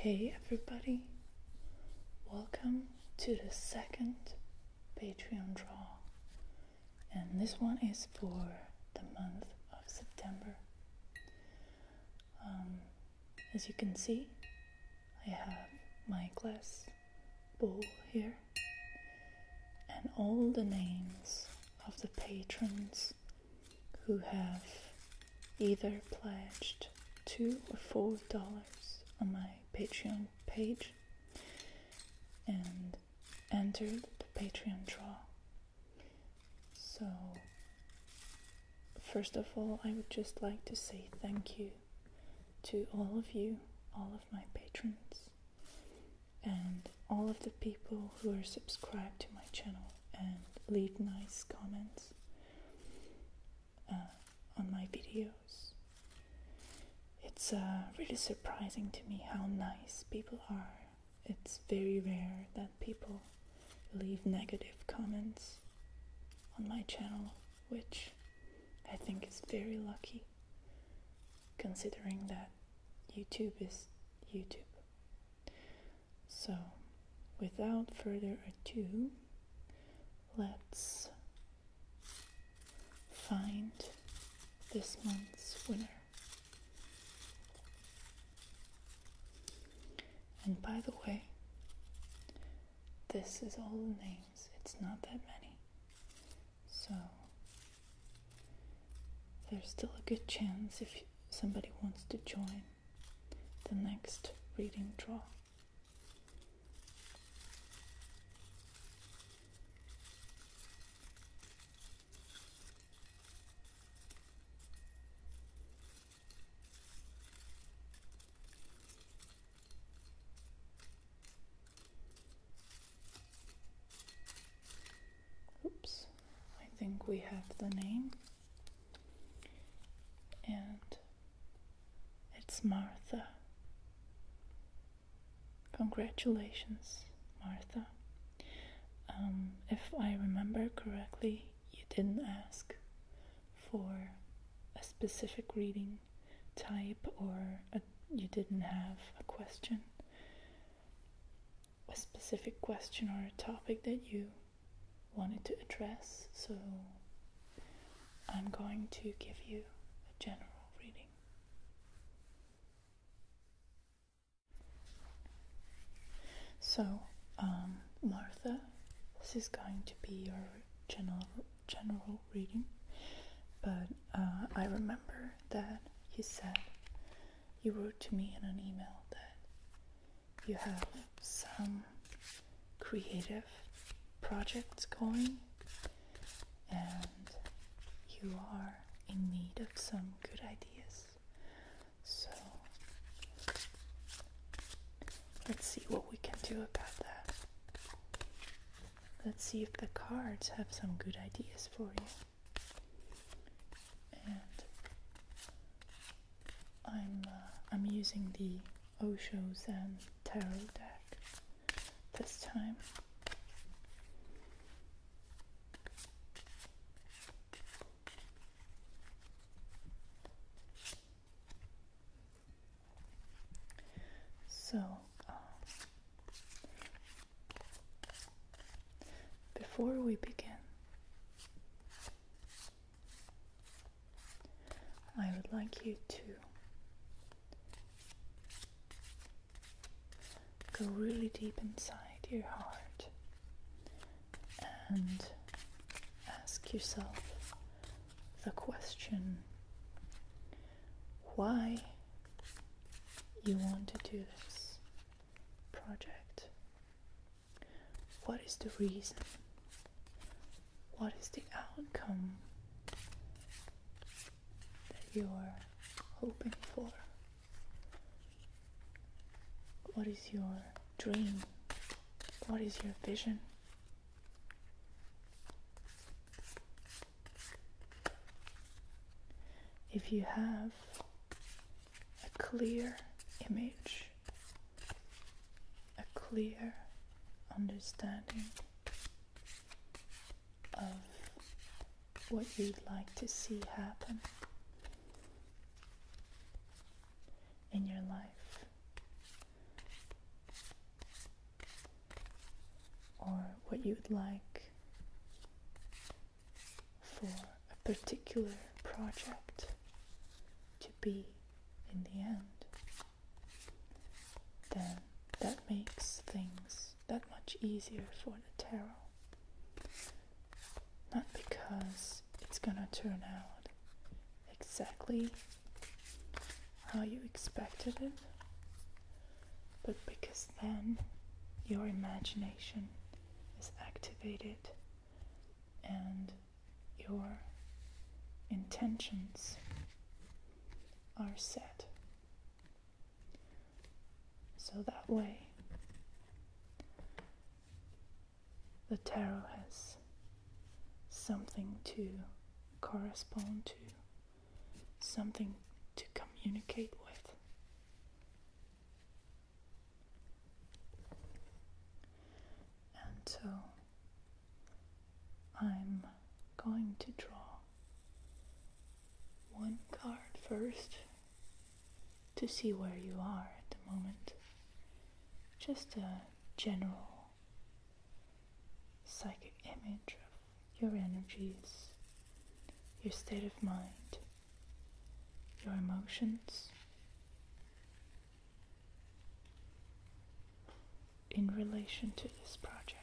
Hey everybody, welcome to the second Patreon draw, and this one is for the month of September. As you can see, I have my glass bowl here and all the names of the patrons who have either pledged $2 or $4 on my Patreon page and entered the Patreon draw. So first of all, I would just like to say thank you to all of you, all of my patrons, and all of the people who are subscribed to my channel and leave nice comments on my videos. It's really surprising to me how nice people are. It's very rare that people leave negative comments on my channel, which I think is very lucky, considering that YouTube is YouTube. So, without further ado, let's find this month's winner. And by the way, this is all the names. It's not that many. So there's still a good chance if somebody wants to join the next reading draw. Oops, I think we have the name, and it's Martha. Congratulations, Martha. If I remember correctly, you didn't ask for a specific reading type, or you didn't have a specific question or a topic that you wanted to address, so I'm going to give you a general reading. So, Martha, this is going to be your general reading, but I remember that you said, you wrote to me in an email that you have some creative projects going and you are in need of some good ideas. So let's see what we can do about that. Let's see if the cards have some good ideas for you. And I'm using the Osho's and Tarot deck this time. So, before we begin, I would like you to go really deep inside your heart and ask yourself the question, why you want to do this project. What is the reason? What is the outcome that you are hoping for? What is your dream? What is your vision? If you have a clear image, a clear understanding of what you'd like to see happen in your life, would like for a particular project to be in the end, then that makes things that much easier for the tarot. Not because it's gonna turn out exactly how you expected it, but because then your imagination is activated and your intentions are set. So that way the tarot has something to correspond to, something to communicate with. And so I'm going to draw one card first to see where you are at the moment. Just a general psychic image of your energies, your state of mind, your emotions in relation to this project.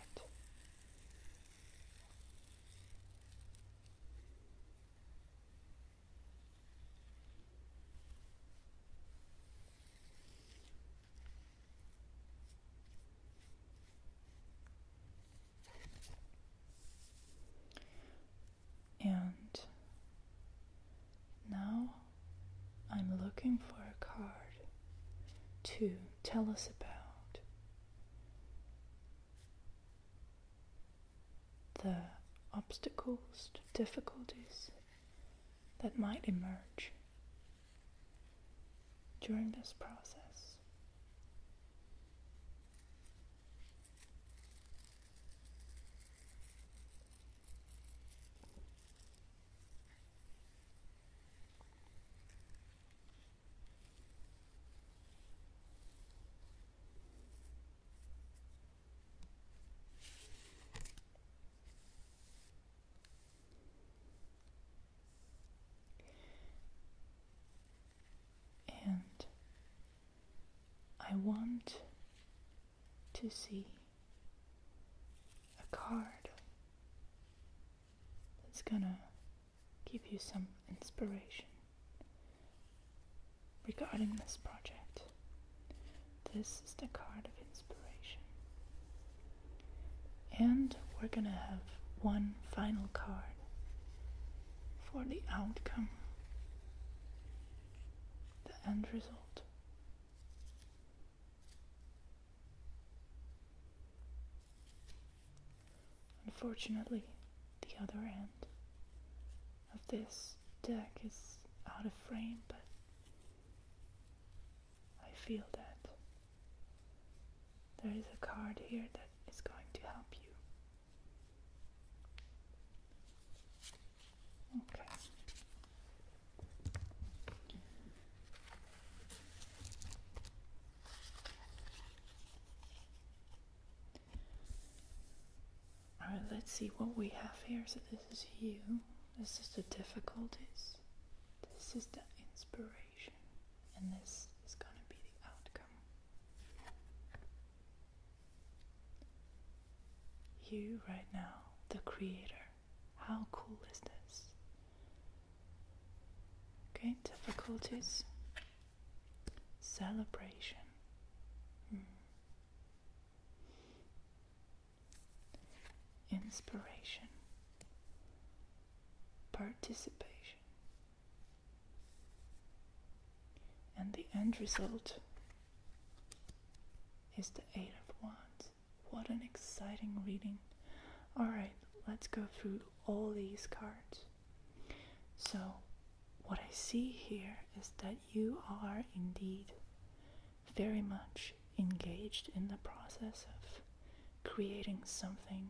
And now I'm looking for a card to tell us about the obstacles, difficulties that might emerge during this process. And I want to see a card that's gonna give you some inspiration regarding this project. This is the card of inspiration. And we're gonna have one final card for the outcome, the end result. Unfortunately, the other end of this deck is out of frame, but I feel that there is a card here that is going to help you. Okay. Alright, let's see what we have here. So this is you. This is the difficulties. This is the inspiration. And this is going to be the outcome. You right now, the creator. How cool is this? Okay, difficulties. Celebration. Inspiration. Participation. And the end result is the Eight of Wands. What an exciting reading. Alright, let's go through all these cards. So, what I see here is that you are indeed very much engaged in the process of creating something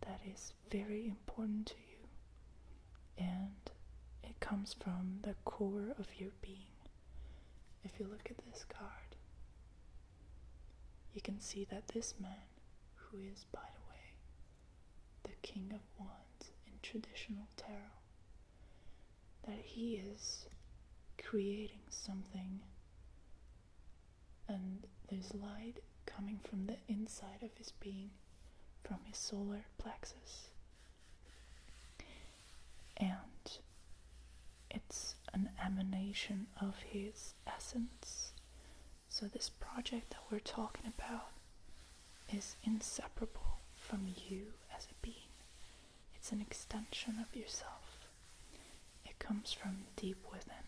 that is very important to you, and it comes from the core of your being. If you look at this card, you can see that this man, who is, by the way, the King of Wands in traditional tarot, that he is creating something, and there's light coming from the inside of his being, from his solar plexus, and it's an emanation of his essence. So this project that we're talking about is inseparable from you as a being. It's an extension of yourself. It comes from deep within.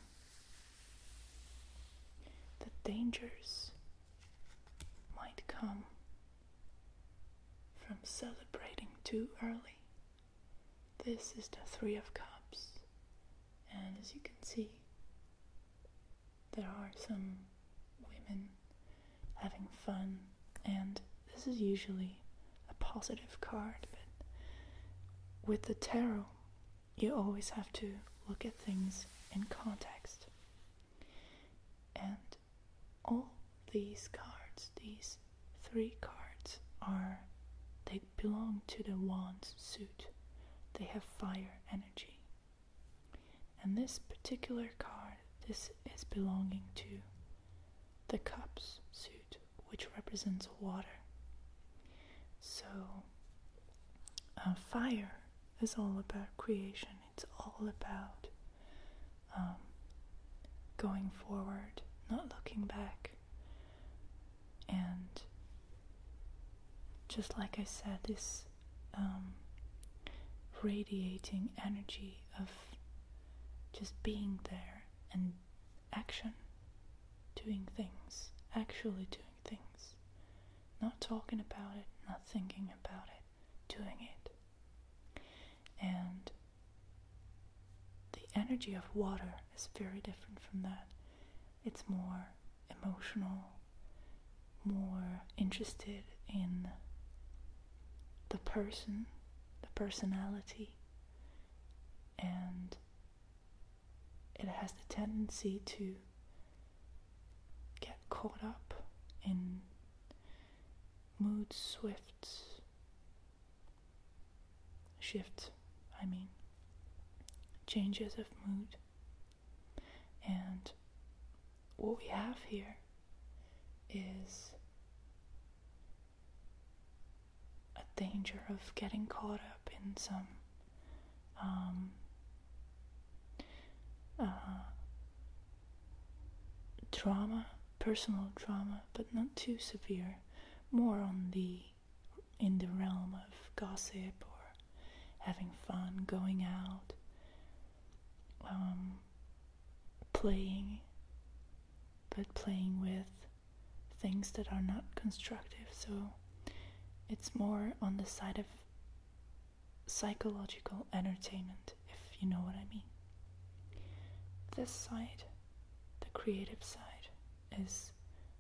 The dangers might come from celebrating too early. This is the Three of Cups, and as you can see, there are some women having fun, and this is usually a positive card, but with the tarot, you always have to look at things in context. And all these cards, these 3 cards, they belong to the Wands suit. They have fire energy. And this particular card, this is belonging to the Cups suit, which represents water. So, fire is all about creation. It's all about going forward, not looking back. And just like I said, this radiating energy of just being there and action, doing things, actually doing things, not talking about it, not thinking about it, doing it. And the energy of water is very different from that. It's more emotional, more interested in the person, the personality, and it has the tendency to get caught up in mood changes of mood. And what we have here is a danger of getting caught up in some drama, personal drama, but not too severe, more in the realm of gossip or having fun, going out, playing with things that are not constructive. So it's more on the side of psychological entertainment, if you know what I mean. This side, the creative side, is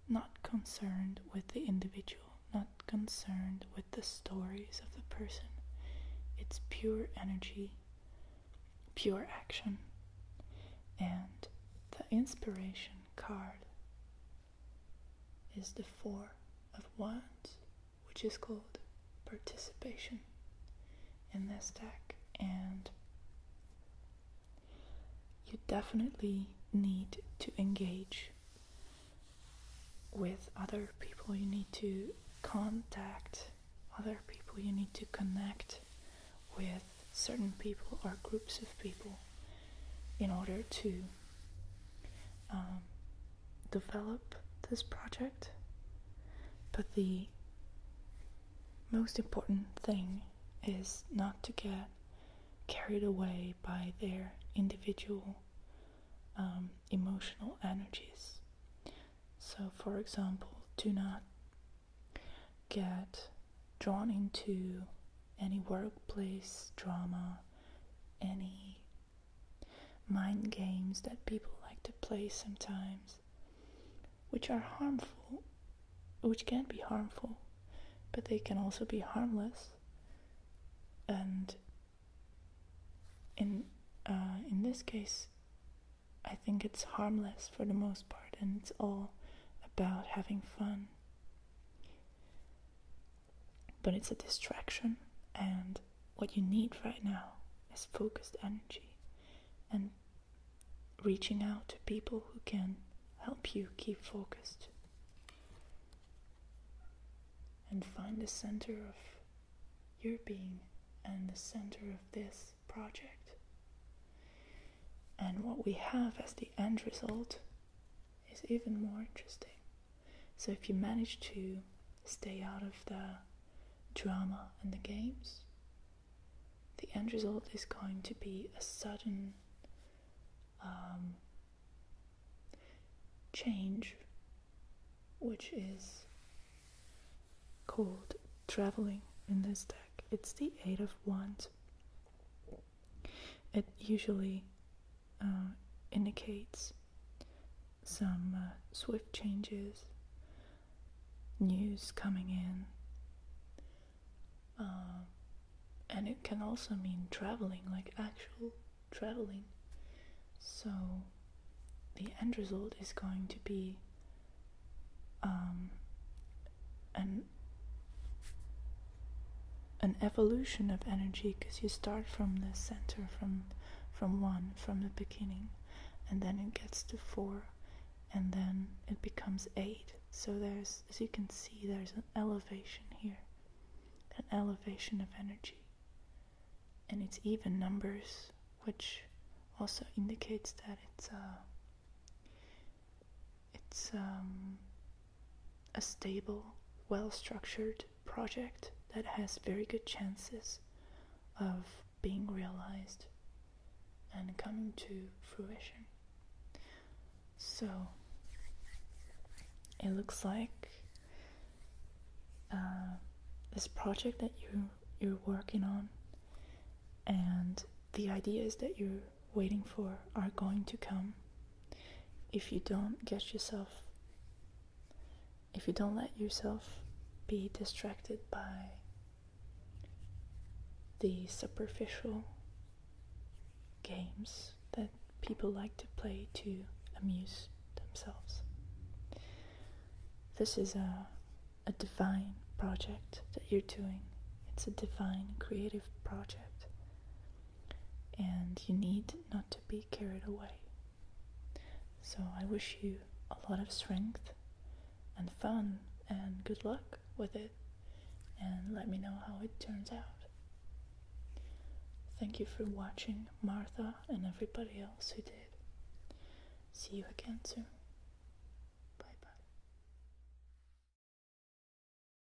not concerned with the individual, not concerned with the stories of the person. It's pure energy, pure action. And the inspiration card is the 4 of Wands, which is called participation in this deck. And you definitely need to engage with other people. You need to contact other people. You need to connect with certain people or groups of people in order to develop this project. But the most important thing is not to get carried away by their individual emotional energies. So, for example, do not get drawn into any workplace drama, any mind games that people like to play sometimes, which are harmful, which can be harmful, but they can also be harmless. And in this case, I think it's harmless for the most part, and it's all about having fun. But it's a distraction, and what you need right now is focused energy and reaching out to people who can help you keep focused and find the center of your being and the center of this project. And what we have as the end result is even more interesting. So if you manage to stay out of the drama and the games, the end result is going to be a sudden change, which is called traveling in this deck. It's the 8 of Wands. It usually indicates some swift changes, news coming in, and it can also mean traveling, like actual traveling. So the end result is going to be an evolution of energy, because you start from the center, from 1, from the beginning, and then it gets to 4, and then it becomes 8. So there's, as you can see, there's an elevation here, an elevation of energy, and it's even numbers, which also indicates that it's a stable, well-structured project that has very good chances of being realized and coming to fruition. So it looks like this project that you're working on and the ideas that you're waiting for are going to come if you don't let yourself be distracted by the superficial games that people like to play to amuse themselves. This is a divine project that you're doing. It's a divine creative project, and you need not to be carried away. So I wish you a lot of strength and fun and good luck with it, and let me know how it turns out. Thank you for watching, Martha and everybody else who did. See you again soon.